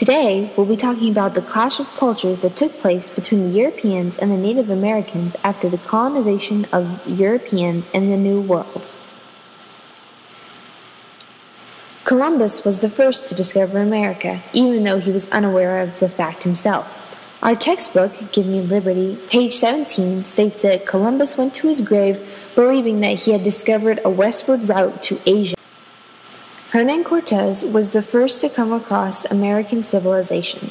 Today, we'll be talking about the clash of cultures that took place between the Europeans and the Native Americans after the colonization of Europeans in the New World. Columbus was the first to discover America, even though he was unaware of the fact himself. Our textbook, Give Me Liberty, page 17, states that Columbus went to his grave believing that he had discovered a westward route to Asia. Hernan Cortez was the first to come across American civilization.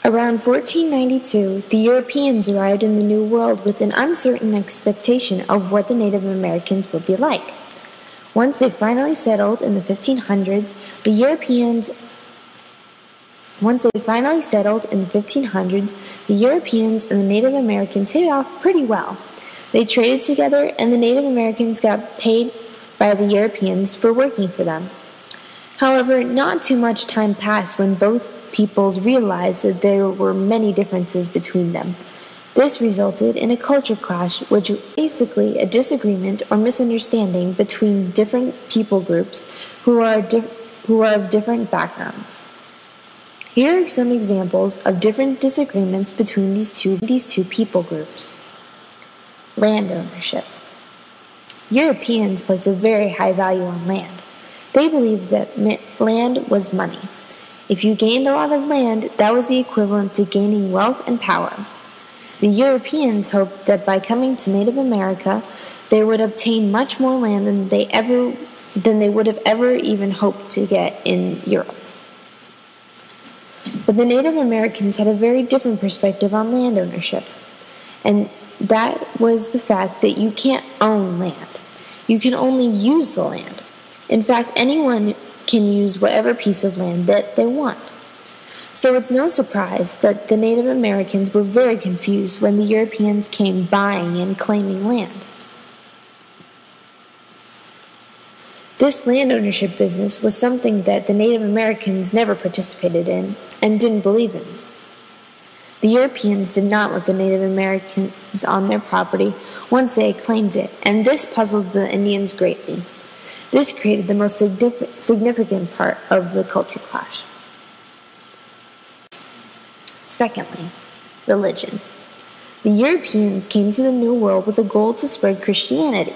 Around 1492, the Europeans arrived in the New World with an uncertain expectation of what the Native Americans would be like. Once they finally settled in the 1500s, the Europeans and the Native Americans hit it off pretty well. They traded together, and the Native Americans got paid by the Europeans for working for them. However, not too much time passed when both peoples realized that there were many differences between them. This resulted in a culture clash, which was basically a disagreement or misunderstanding between different people groups who are of different backgrounds. Here are some examples of different disagreements between these two people groups. Land ownership. Europeans placed a very high value on land. They believed that land was money. If you gained a lot of land, that was the equivalent to gaining wealth and power. The Europeans hoped that by coming to Native America, they would obtain much more land than they would have ever even hoped to get in Europe. But the Native Americans had a very different perspective on land ownership, and that was the fact that you can't own land. You can only use the land. In fact, anyone can use whatever piece of land that they want. So it's no surprise that the Native Americans were very confused when the Europeans came buying and claiming land. This land ownership business was something that the Native Americans never participated in and didn't believe in. The Europeans did not let the Native Americans on their property once they had claimed it, and this puzzled the Indians greatly. This created the most significant part of the culture clash. Secondly, religion. The Europeans came to the New World with a goal to spread Christianity.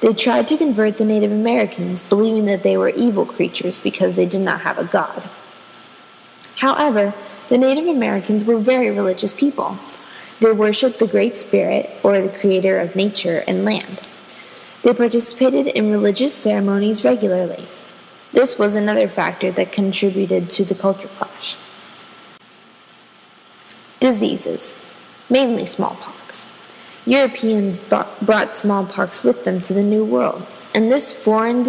They tried to convert the Native Americans, believing that they were evil creatures because they did not have a god. However, the Native Americans were very religious people. They worshipped the Great Spirit, or the creator of nature and land. They participated in religious ceremonies regularly. This was another factor that contributed to the culture clash. Diseases, mainly smallpox. Europeans brought smallpox with them to the New World, and this was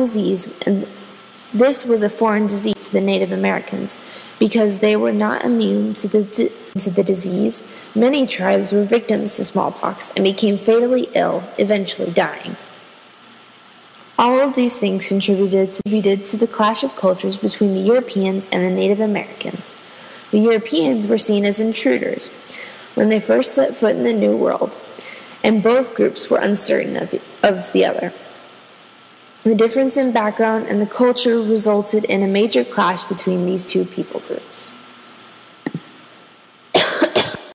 a foreign disease to the Native Americans. Because they were not immune to the disease, many tribes were victims to smallpox and became fatally ill, eventually dying. All of these things contributed to the clash of cultures between the Europeans and the Native Americans. The Europeans were seen as intruders when they first set foot in the New World, and both groups were uncertain of the other. The difference in background and the culture resulted in a major clash between these two people groups.